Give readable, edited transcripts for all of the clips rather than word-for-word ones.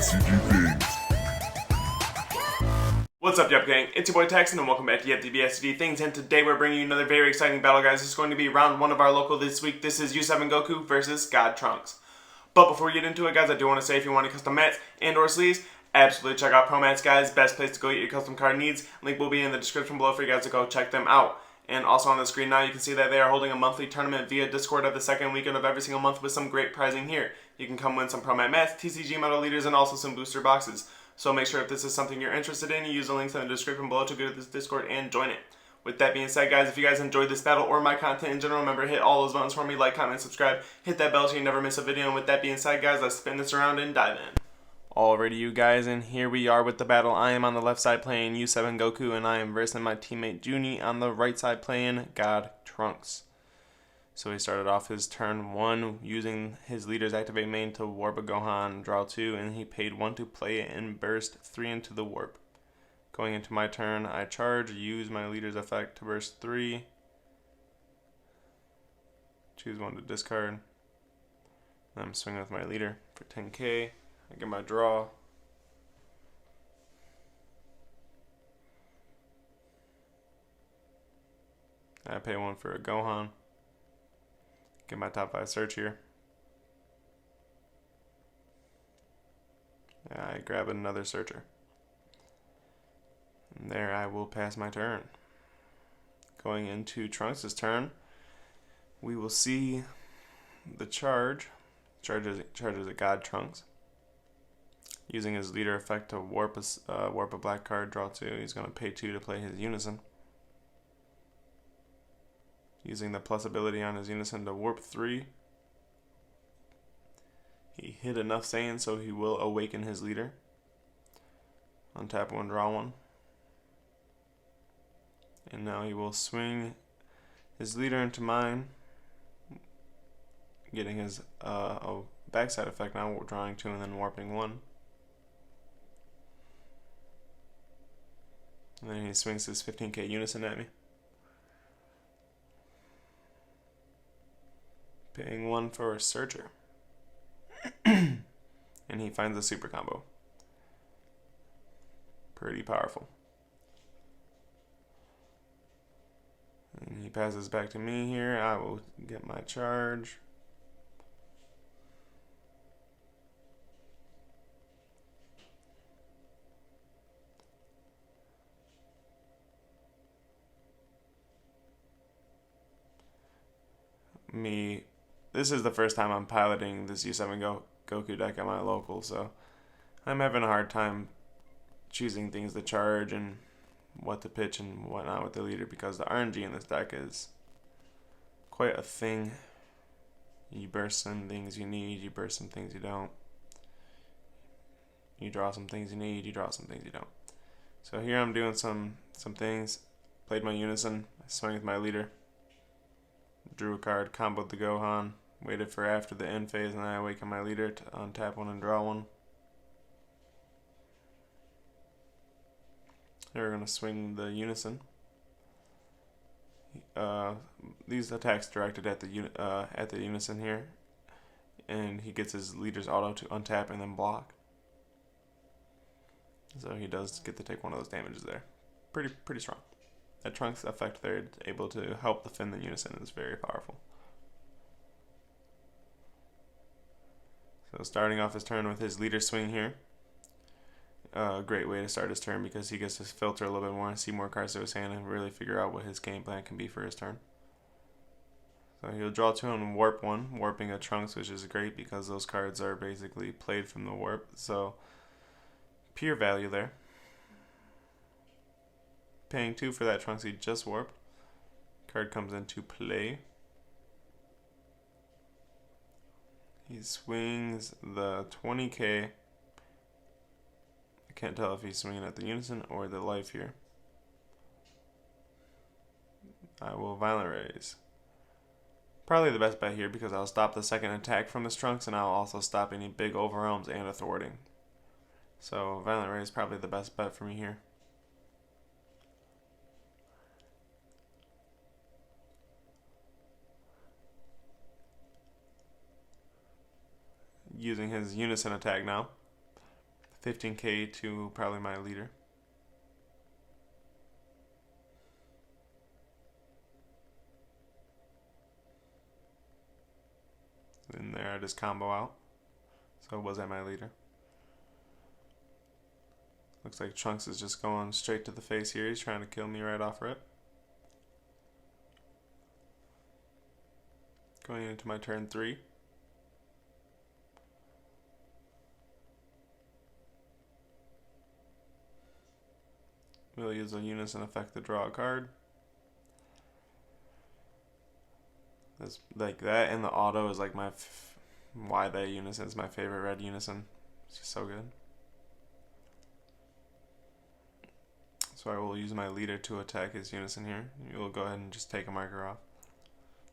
DBSCG things. What's up, Yuhp gang? It's your boy Texan, and welcome back to DBSCG Things. And today we're bringing you another very exciting battle, guys. This is going to be round 1 of our local this week. This is Yuhp Goku versus God Trunks. But before we get into it, guys, I do want to say if you want custom mats and/or sleeves, absolutely check out Promats, guys. Best place to go get your custom card needs. Link will be in the description below for you guys to go check them out. And also on the screen now, you can see that they are holding a monthly tournament via Discord of the second weekend of every single month with some great prizing here. You can come win some Promat mats, TCG medal leaders, and also some booster boxes. So make sure if this is something you're interested in, you use the links in the description below to go to this Discord and join it. With that being said, guys, if you guys enjoyed this battle or my content in general, remember hit all those buttons for me, like, comment, subscribe, hit that bell so you never miss a video. And with that being said, guys, let's spin this around and dive in. Alrighty, you guys, and here we are with the battle. I am on the left side playing Yuhp Goku, and I am versing my teammate Junie on the right side playing God Trunks. So he started off his turn 1 using his leader's activate main to warp a Gohan, draw 2, and he paid 1 to play it and burst 3 into the warp. Going into my turn, I charge, use my leader's effect to burst 3, choose 1 to discard, and I'm swinging with my leader for 10k. I get my draw. I pay 1 for a Gohan. Get my top 5 search here. I grab another searcher. And there I will pass my turn. Going into Trunks' turn, we will see the charges at God Trunks. Using his leader effect to warp a black card, draw 2. He's going to pay 2 to play his Unison. Using the plus ability on his Unison to warp 3. He hit enough Saiyan, so he will awaken his leader. Untap 1, draw 1. And now he will swing his leader into mine, getting his backside effect now, drawing 2 and then warping 1. And then he swings his 15k Unison at me. Paying 1 for a searcher. And he finds a super combo. Pretty powerful. And he passes back to me here. I will get my charge. This is the first time I'm piloting this Yuhp Goku deck at my local, so I'm having a hard time choosing things to charge and what to pitch and whatnot with the leader, because the RNG in this deck is quite a thing. You burst some things you need, you burst some things you don't. You draw some things you need, you draw some things you don't. So here I'm doing some things. Played my Unison, I swung with my leader. Drew a card, comboed the Gohan, waited for after the end phase, and I awakened my leader to untap 1 and draw 1. Here we're going to swing the Unison. These attacks directed at the Unison here, and he gets his leader's auto to untap and then block. So he does get to take 1 of those damages there. Pretty strong. That Trunks effect there, able to help defend the Unison, is very powerful. So starting off his turn with his leader swing here. A great way to start his turn, because he gets to filter a little bit more and see more cards to his hand and really figure out what his game plan can be for his turn. So he'll draw 2 and warp 1, warping a Trunks, which is great because those cards are basically played from the warp. So pure value there. Paying 2 for that Trunks he just warped. Card comes into play. He swings the 20k. I can't tell if he's swinging at the Unison or the life here. I will Violent Raise. Probably the best bet here, because I'll stop the second attack from his Trunks, and I'll also stop any big overwhelms and a thwarting. So Violent Raise is probably the best bet for me here. using his Unison attack now. 15k to probably my leader. In there, I just combo out. So it was at my leader. Looks like Trunks is just going straight to the face here. He's trying to kill me right off rip. Going into my turn 3. We'll use a unison effect to draw a card. That's like that, and the auto is like why that unison is my favorite red unison. It's just so good. So I will use my leader to attack his unison here. You'll go ahead and just take a marker off.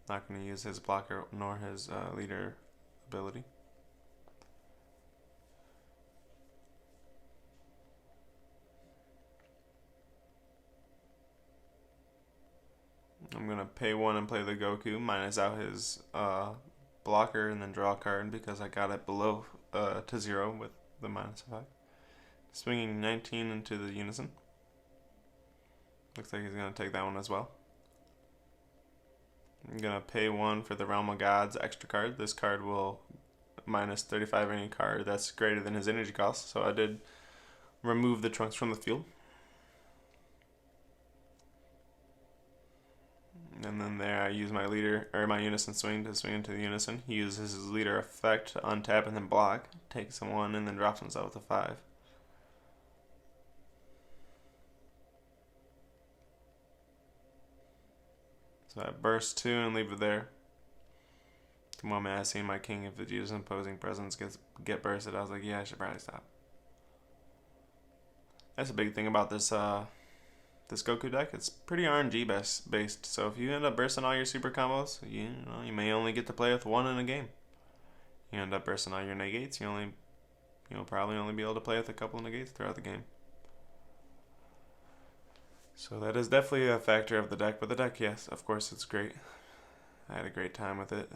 Not going to use his blocker nor his leader ability. I'm going to pay 1 and play the Goku, minus out his blocker, and then draw a card because I got it below to 0 with the minus effect. Swinging 19 into the unison. Looks like he's going to take that one as well. I'm going to pay 1 for the Realm of Gods extra card. This card will minus 35 any card that's greater than his energy cost. So I did remove the Trunks from the field. And then there I use my leader, or my unison swing to swing into the unison. He uses his leader effect to untap and then block. Takes a 1 and then drops himself to 5. So I burst 2 and leave it there. The moment I see my King of Vegeta's imposing presence get bursted, I was like, yeah, I should probably stop. That's a big thing about this this Goku deck. It's pretty RNG based. So if you end up bursting all your super combos, you may only get to play with 1 in a game. You end up bursting all your negates, you'll probably only be able to play with a couple of negates throughout the game. So that is definitely a factor of the deck, but the deck, yes, of course, it's great. I had a great time with it.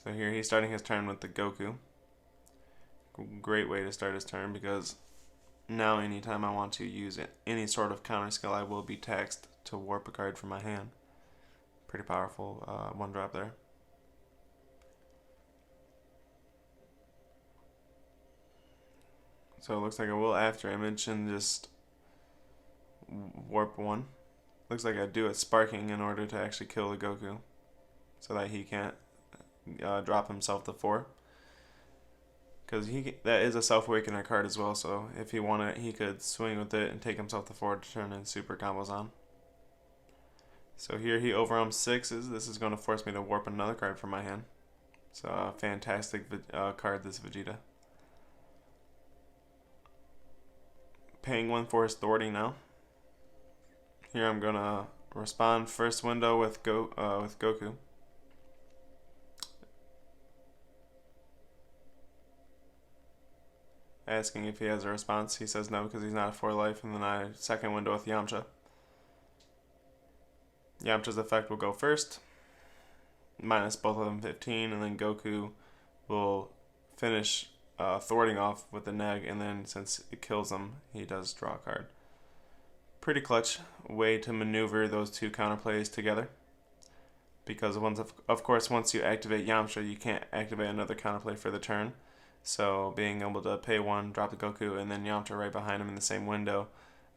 So here he's starting his turn with the Goku. Great way to start his turn because now anytime I want to use any sort of counter skill, I will be taxed to warp a card from my hand. Pretty powerful 1-drop there. So it looks like I will after image and just warp 1. Looks like I do a sparking in order to actually kill the Goku so that he can't drop himself to 4. Because that is a self-awakener card as well, so if he wanted, he could swing with it and take himself to 4 to turn in super combos on. So here he overwhelms 6s. This is going to force me to warp another card from my hand. So a fantastic card, this Vegeta. Paying 1 for his thwarting now. Here I'm going to respond first window with Goku. Asking if he has a response. He says no because he's not a 4 life, and then I second window with Yamcha. Yamcha's effect will go first, minus both of them 15, and then Goku will finish thwarting off with the neg, and then since it kills him, he does draw a card. Pretty clutch way to maneuver those two counterplays together. Because of course, once you activate Yamcha, you can't activate another counterplay for the turn. So being able to pay 1, drop the Goku, and then Yamcha right behind him in the same window,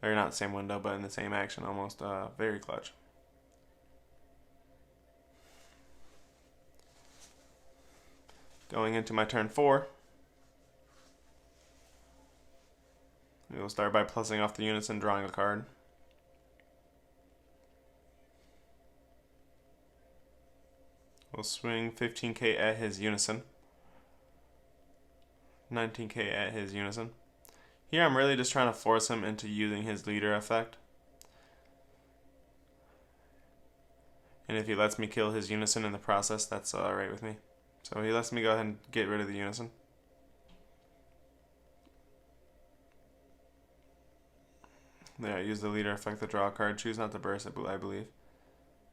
or not the same window, but in the same action, almost very clutch. Going into my turn 4, we will start by plussing off the units and drawing a card. We'll swing 15k at his unison. 19k at his unison. Here I'm really just trying to force him into using his leader effect. And if he lets me kill his unison in the process, that's alright with me. So he lets me go ahead and get rid of the unison. There, I use the leader effect to draw a card. Choose not to burst it, I believe.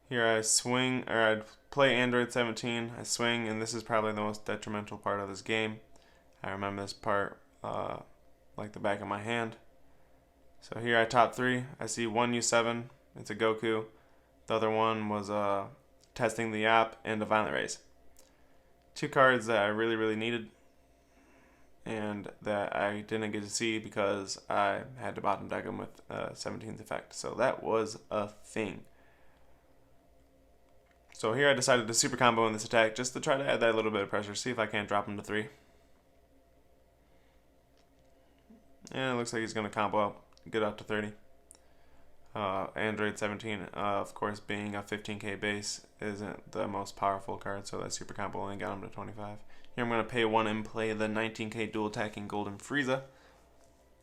Here I swing, or I play Android 17. I swing, and this is probably the most detrimental part of this game. I remember this part like the back of my hand. So here I top 3. I see one U7. It's a Goku. The other one was testing the Yuhp and a Violent Rays. 2 cards that I really needed and that I didn't get to see because I had to bottom deck them with 17th effect. So that was a thing. So here I decided to super combo in this attack just to try to add that little bit of pressure, see if I can't drop him to 3. And it looks like he's going to combo up, get up to 30. Android 17, of course, being a 15k base, isn't the most powerful card, so that super combo only got him to 25. Here I'm going to pay 1 and play the 19k dual attacking Golden Frieza.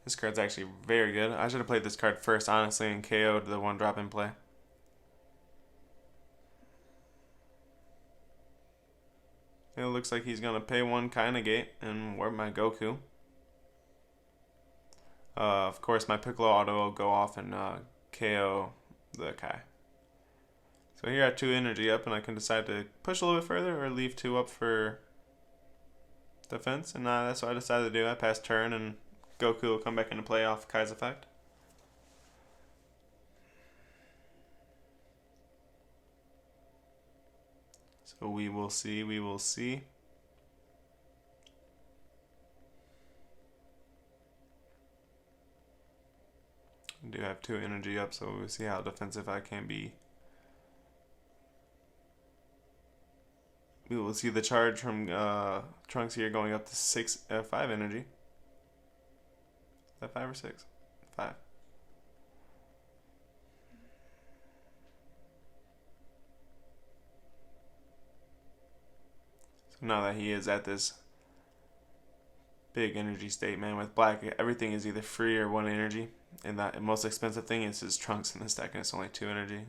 This card's actually very good. I should have played this card first, honestly, and KO'd the 1 drop in play. It looks like he's going to pay 1, Kai negate, and warp my Goku. Of course, my Piccolo auto will go off and KO the Kai. So here I have 2 energy up, and I can decide to push a little bit further or leave 2 up for defense. And that's what I decided to do. I pass turn, and Goku will come back into play off Kai's effect. So we will see, we will see. I do have 2 energy up, so we'll see how defensive I can be. We will see the charge from Trunks here going up to 5 energy. Is that 5 or 6? 5. So now that he is at this big energy state, man, with black, everything is either free or 1 energy. And that most expensive thing is his Trunks in this deck, and it's only 2 energy. And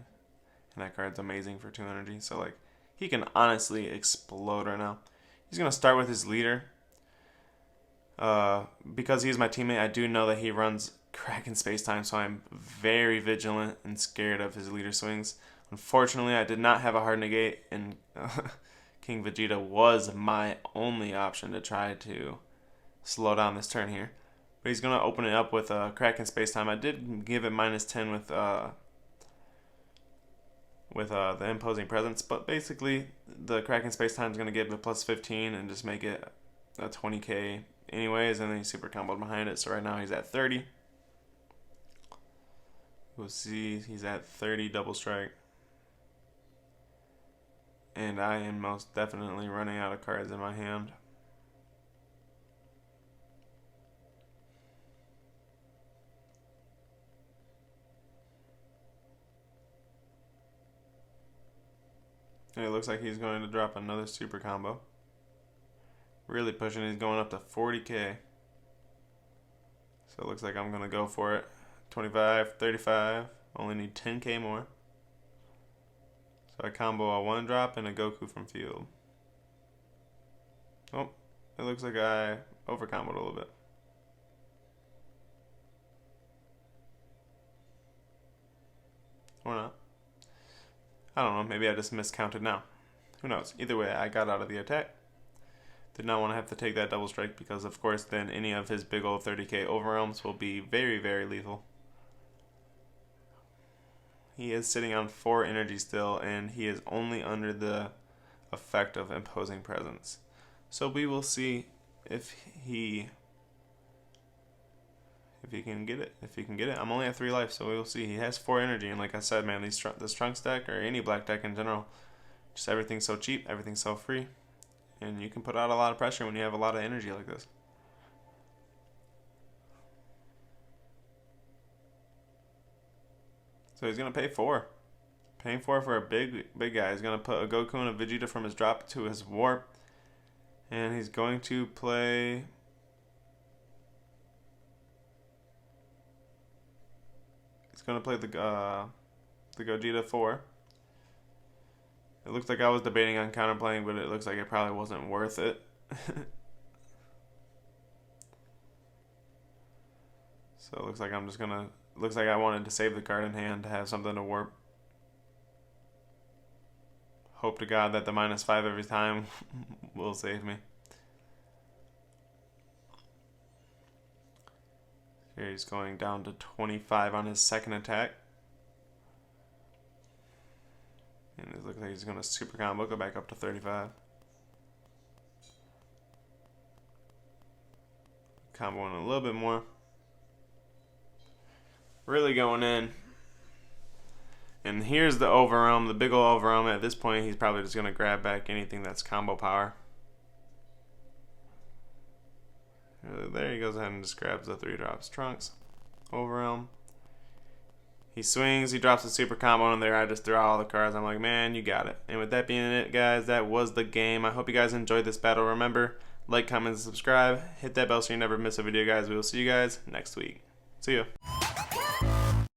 that card's amazing for 2 energy. So, like, he can honestly explode right now. He's going to start with his leader. Because he's my teammate, I do know that he runs Kraken Space-Time, so I'm very vigilant and scared of his leader swings. Unfortunately, I did not have a hard negate, and King Vegeta was my only option to try to slow down this turn here. But he's going to open it up with Kraken Space-Time. I did give it -10 with the Imposing Presence, but basically the Kraken Space-Time is going to give it +15 and just make it a 20k anyways, and then he super comboed behind it. So right now he's at 30. We'll see, he's at 30 double strike. And I am most definitely running out of cards in my hand. And it looks like he's going to drop another super combo. Really pushing, he's going up to 40k. So it looks like I'm going to go for it. 25, 35, only need 10k more. So I combo a 1 drop and a Goku from field. Oh, it looks like I over comboed a little bit. Or not. I don't know, maybe I just miscounted now. Who knows? Either way, I got out of the attack. Did not want to have to take that double strike because, of course, then any of his big old 30k overwhelms will be very lethal. He is sitting on 4 energy still, and he is only under the effect of Imposing Presence. So we will see if he can get it. If he can get it. I'm only at 3 life, so we will see. He has 4 energy, and like I said, man, this Trunks deck, or any black deck in general, just everything's so cheap, everything's so free, and you can put out a lot of pressure when you have a lot of energy like this. So he's going to pay 4. Paying 4 for a big guy. He's going to put a Goku and a Vegeta from his drop to his warp, and he's going to play... Going to play the Gogeta 4. It looks like I was debating on counterplaying, but it looks like it probably wasn't worth it. So it looks like I'm just gonna. Looks like I wanted to save the card in hand to have something to warp. Hope to God that the -5 every time will save me. Here he's going down to 25 on his second attack. And it looks like he's going to super combo, go back up to 35. Comboing a little bit more. Really going in. And here's the overwhelm, the big ol' overwhelm. At this point, he's probably just going to grab back anything that's combo power. There he goes ahead and just grabs the 3 drops. Trunks, overwhelm. He swings, he drops a super combo in there. I just threw out all the cards. I'm like, man, you got it. And with that being it, guys, that was the game. I hope you guys enjoyed this battle. Remember, like, comment, and subscribe. Hit that bell so you never miss a video, guys. We will see you guys next week. See ya.